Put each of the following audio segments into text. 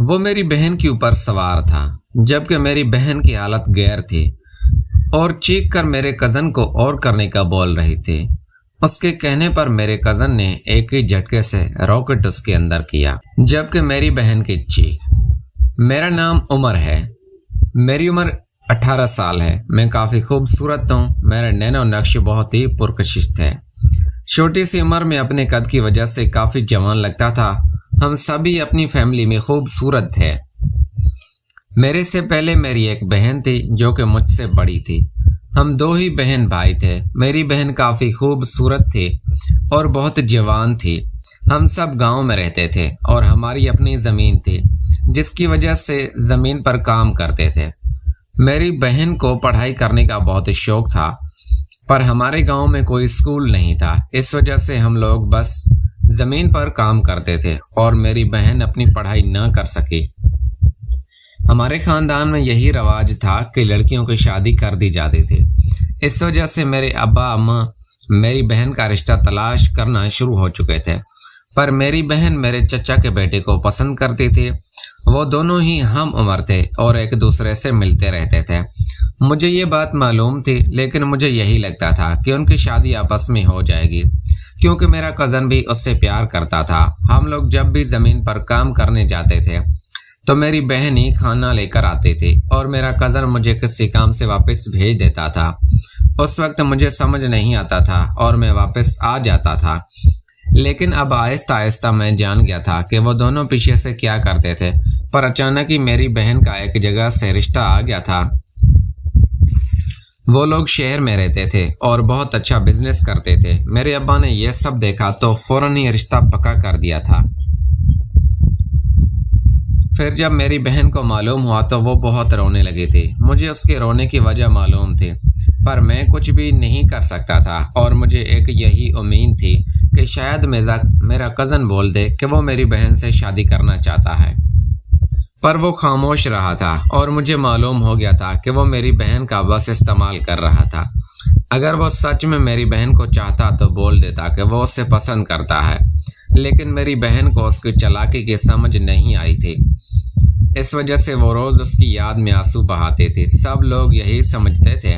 وہ میری بہن کے اوپر سوار تھا جبکہ میری بہن کی حالت غیر تھی اور چیخ کر میرے کزن کو اور کرنے کا بول رہی تھی۔ اس کے کہنے پر میرے کزن نے ایک ہی جھٹکے سے راکٹ اس کے اندر کیا جبکہ میری بہن کی چیخ۔ میرا نام عمر ہے، میری عمر 18 سال ہے، میں کافی خوبصورت ہوں، میرا نین و نقش بہت ہی پرکشش ہے۔ چھوٹی سی عمر میں اپنے قد کی وجہ سے کافی جوان لگتا تھا۔ ہم سبھی اپنی فیملی میں خوبصورت تھے۔ میرے سے پہلے میری ایک بہن تھی جو کہ مجھ سے بڑی تھی۔ ہم 2 ہی بہن بھائی تھے۔ میری بہن کافی خوبصورت تھی اور بہت جوان تھی۔ ہم سب گاؤں میں رہتے تھے اور ہماری اپنی زمین تھی جس کی وجہ سے زمین پر کام کرتے تھے۔ میری بہن کو پڑھائی کرنے کا بہت شوق تھا پر ہمارے گاؤں میں کوئی اسکول نہیں تھا، اس وجہ سے ہم لوگ بس زمین پر کام کرتے تھے اور میری بہن اپنی پڑھائی نہ کر سکی۔ ہمارے خاندان میں یہی رواج تھا کہ لڑکیوں کی شادی کر دی جاتی تھی، اس وجہ سے میرے ابا اماں میری بہن کا رشتہ تلاش کرنا شروع ہو چکے تھے، پر میری بہن میرے چچا کے بیٹے کو پسند کرتی تھی۔ وہ دونوں ہی ہم عمر تھے اور ایک دوسرے سے ملتے رہتے تھے۔ مجھے یہ بات معلوم تھی لیکن مجھے یہی لگتا تھا کہ ان کی شادی آپس میں ہو جائے گی کیونکہ میرا کزن بھی اس سے پیار کرتا تھا۔ ہم لوگ جب بھی زمین پر کام کرنے جاتے تھے تو میری بہن ہی کھانا لے کر آتی تھی اور میرا کزن مجھے کسی کام سے واپس بھیج دیتا تھا۔ اس وقت مجھے سمجھ نہیں آتا تھا اور میں واپس آ جاتا تھا، لیکن اب آہستہ آہستہ میں جان گیا تھا کہ وہ دونوں پیچھے سے کیا کرتے تھے۔ پر اچانک ہی میری بہن کا ایک جگہ سے رشتہ آ گیا تھا۔ وہ لوگ شہر میں رہتے تھے اور بہت اچھا بزنس کرتے تھے۔ میرے ابا نے یہ سب دیکھا تو فوراً ہی رشتہ پکا کر دیا تھا۔ پھر جب میری بہن کو معلوم ہوا تو وہ بہت رونے لگی تھی۔ مجھے اس کے رونے کی وجہ معلوم تھی پر میں کچھ بھی نہیں کر سکتا تھا اور مجھے ایک یہی امید تھی کہ شاید میرا کزن بول دے کہ وہ میری بہن سے شادی کرنا چاہتا ہے، پر وہ خاموش رہا تھا اور مجھے معلوم ہو گیا تھا کہ وہ میری بہن کا بس استعمال کر رہا تھا۔ اگر وہ سچ میں میری بہن کو چاہتا تو بول دیتا کہ وہ اسے پسند کرتا ہے، لیکن میری بہن کو اس کی چالاکی کی سمجھ نہیں آئی تھی، اس وجہ سے وہ روز اس کی یاد میں آنسو بہاتی تھی۔ سب لوگ یہی سمجھتے تھے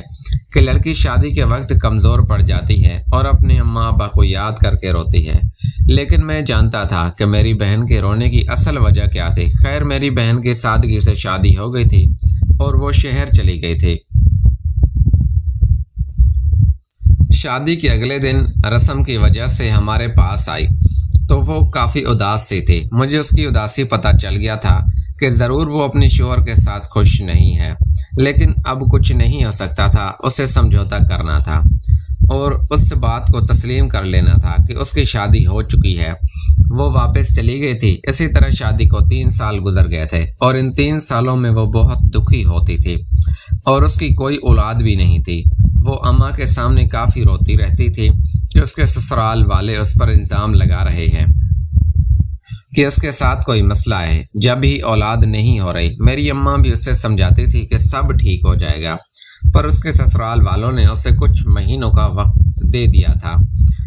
کہ لڑکی شادی کے وقت کمزور پڑ جاتی ہے اور اپنے اماں ابا کو یاد کر کے روتی ہے، لیکن میں جانتا تھا کہ میری بہن کے رونے کی اصل وجہ کیا تھی۔ خیر میری بہن کی سادگی سے شادی ہو گئی تھی اور وہ شہر چلی گئی تھی۔ شادی کے اگلے دن رسم کی وجہ سے ہمارے پاس آئی تو وہ کافی اداس سی تھی۔ مجھے اس کی اداسی پتہ چل گیا تھا کہ ضرور وہ اپنے شوہر کے ساتھ خوش نہیں ہے، لیکن اب کچھ نہیں ہو سکتا تھا، اسے سمجھوتا کرنا تھا اور اس بات کو تسلیم کر لینا تھا کہ اس کی شادی ہو چکی ہے۔ وہ واپس چلی گئی تھی۔ اسی طرح شادی کو 3 سال گزر گئے تھے اور ان 3 سالوں میں وہ بہت دکھی ہوتی تھی اور اس کی کوئی اولاد بھی نہیں تھی۔ وہ اماں کے سامنے کافی روتی رہتی تھی کہ اس کے سسرال والے اس پر الزام لگا رہے ہیں کہ اس کے ساتھ کوئی مسئلہ ہے جب ہی اولاد نہیں ہو رہی۔ میری اماں بھی اسے سمجھاتی تھی کہ سب ٹھیک ہو جائے گا، پر اس کے سسرال والوں نے اسے کچھ مہینوں کا وقت دے دیا تھا،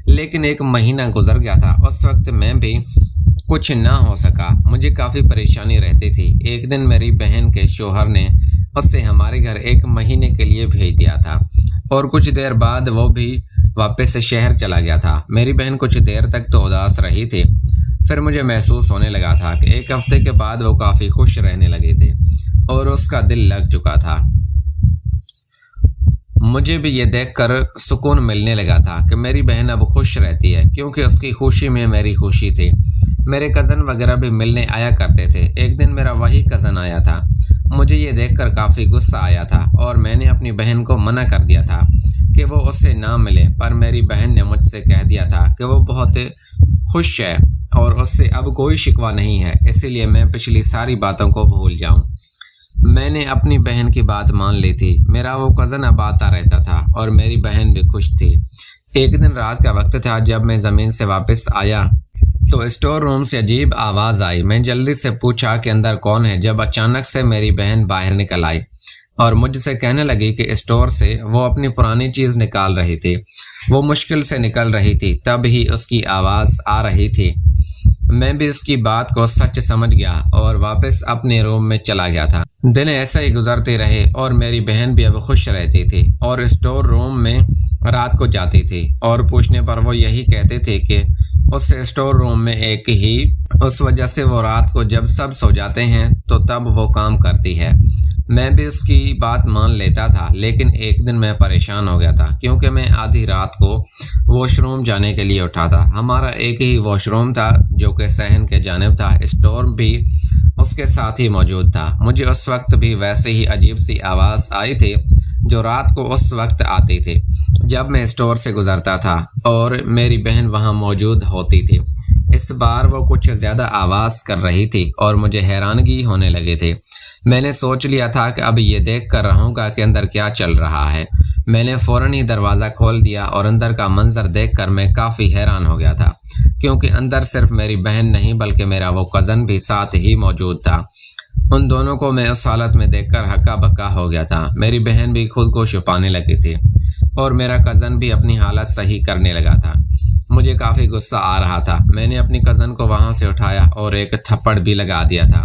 لیکن 1 مہینہ گزر گیا تھا۔ اس وقت میں بھی کچھ نہ ہو سکا، مجھے کافی پریشانی رہتی تھی۔ ایک دن میری بہن کے شوہر نے اسے ہمارے گھر 1 مہینے کے لیے بھیج دیا تھا اور کچھ دیر بعد وہ بھی واپس شہر چلا گیا تھا۔ میری بہن کچھ دیر تک تو اداس رہی تھی، پھر مجھے محسوس ہونے لگا تھا کہ 1 ہفتے کے بعد وہ کافی خوش رہنے لگی تھی اور اس کا دل لگ چکا تھا۔ مجھے بھی یہ دیکھ کر سکون ملنے لگا تھا کہ میری بہن اب خوش رہتی ہے کیونکہ اس کی خوشی میں میری خوشی تھی۔ میرے کزن وغیرہ بھی ملنے آیا کرتے تھے۔ ایک دن میرا وہی کزن آیا تھا۔ مجھے یہ دیکھ کر کافی غصہ آیا تھا اور میں نے اپنی بہن کو منع کر دیا تھا کہ وہ اس سے نہ ملے، پر میری بہن نے مجھ سے کہہ دیا تھا کہ وہ بہت خوش ہے اور اس سے اب کوئی شکوہ نہیں ہے، اسی لیے میں پچھلی ساری باتوں کو بھول جاؤں۔ میں نے اپنی بہن کی بات مان لی تھی۔ میرا وہ کزن اب آتا رہتا تھا اور میری بہن بھی خوش تھی۔ ایک دن رات کا وقت تھا جب میں زمین سے واپس آیا تو اسٹور روم سے عجیب آواز آئی۔ میں جلدی سے پوچھا کہ اندر کون ہے، جب اچانک سے میری بہن باہر نکل آئی اور مجھ سے کہنے لگی کہ اسٹور سے وہ اپنی پرانی چیز نکال رہی تھی۔ وہ مشکل سے نکل رہی تھی، تب ہی اس کی آواز آ رہی تھی۔ میں بھی اس کی بات کو سچ سمجھ گیا اور واپس اپنے روم میں چلا گیا تھا۔ دن ایسے ہی گزرتے رہے اور میری بہن بھی اب خوش رہتی تھی اور اسٹور روم میں رات کو جاتی تھی، اور پوچھنے پر وہ یہی کہتے تھے کہ اس سے اسٹور روم میں ایک ہی اس وجہ سے وہ رات کو جب سب سو جاتے ہیں تو تب وہ کام کرتی ہے۔ میں بھی اس کی بات مان لیتا تھا، لیکن ایک دن میں پریشان ہو گیا تھا کیونکہ میں آدھی رات کو واش روم جانے کے لیے اٹھا تھا۔ ہمارا ایک ہی واش روم تھا جو کہ صحن کے جانب تھا، اسٹور بھی اس کے ساتھ ہی موجود تھا۔ مجھے اس وقت بھی ویسے ہی عجیب سی آواز آئی تھی جو رات کو اس وقت آتی تھی جب میں اسٹور سے گزرتا تھا اور میری بہن وہاں موجود ہوتی تھی۔ اس بار وہ کچھ زیادہ آواز کر رہی تھی اور مجھے حیرانگی ہونے لگی تھی۔ میں نے سوچ لیا تھا کہ اب یہ دیکھ کر رہوں گا کہ اندر کیا چل رہا ہے۔ میں نے فوراً ہی دروازہ کھول دیا اور اندر کا منظر دیکھ کر میں کافی حیران ہو گیا تھا کیونکہ اندر صرف میری بہن نہیں بلکہ میرا وہ کزن بھی ساتھ ہی موجود تھا۔ ان دونوں کو میں اس حالت میں دیکھ کر ہکا بکا ہو گیا تھا۔ میری بہن بھی خود کو چھپانے لگی تھی اور میرا کزن بھی اپنی حالت صحیح کرنے لگا تھا۔ مجھے کافی غصہ آ رہا تھا۔ میں نے اپنی کزن کو وہاں سے اٹھایا اور ایک تھپڑ بھی لگا دیا تھا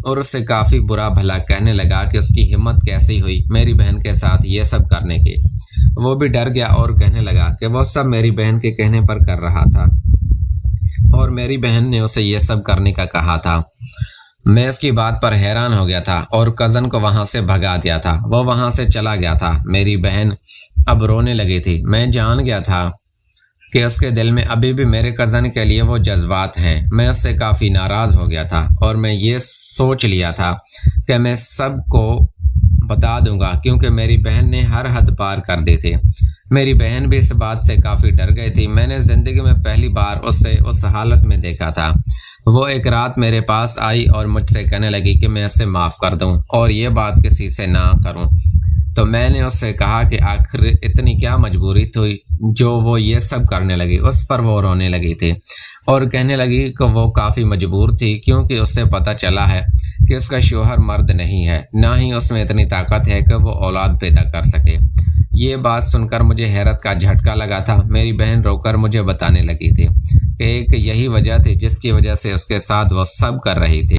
اور اس سے کافی برا بھلا کہنے لگا کہ اس کی ہمت کیسی ہوئی میری بہن کے ساتھ یہ سب کرنے کی۔ وہ بھی ڈر گیا اور کہنے لگا کہ وہ سب میری بہن کے کہنے پر کر رہا تھا اور میری بہن نے اسے یہ سب کرنے کا کہا تھا۔ میں اس کی بات پر حیران ہو گیا تھا اور کزن کو وہاں سے بھگا دیا تھا۔ وہ وہاں سے چلا گیا تھا۔ میری بہن اب رونے لگی تھی۔ میں جان گیا تھا کہ اس کے دل میں ابھی بھی میرے کزن کے لیے وہ جذبات ہیں۔ میں اس سے کافی ناراض ہو گیا تھا اور میں یہ سوچ لیا تھا کہ میں سب کو بتا دوں گا کیونکہ میری بہن نے ہر حد پار کر دی تھی۔ میری بہن بھی اس بات سے کافی ڈر گئی تھی۔ میں نے زندگی میں پہلی بار اسے اس حالت میں دیکھا تھا۔ وہ ایک رات میرے پاس آئی اور مجھ سے کہنے لگی کہ میں اسے معاف کر دوں اور یہ بات کسی سے نہ کروں۔ تو میں نے اس سے کہا کہ آخر اتنی کیا مجبوری تھی جو وہ یہ سب کرنے لگی۔ اس پر وہ رونے لگی تھی اور کہنے لگی کہ وہ کافی مجبور تھی کیونکہ اس سے پتہ چلا ہے کہ اس کا شوہر مرد نہیں ہے، نہ ہی اس میں اتنی طاقت ہے کہ وہ اولاد پیدا کر سکے۔ یہ بات سن کر مجھے حیرت کا جھٹکا لگا تھا۔ میری بہن رو کر مجھے بتانے لگی تھی کہ ایک یہی وجہ تھی جس کی وجہ سے اس کے ساتھ وہ سب کر رہی تھی۔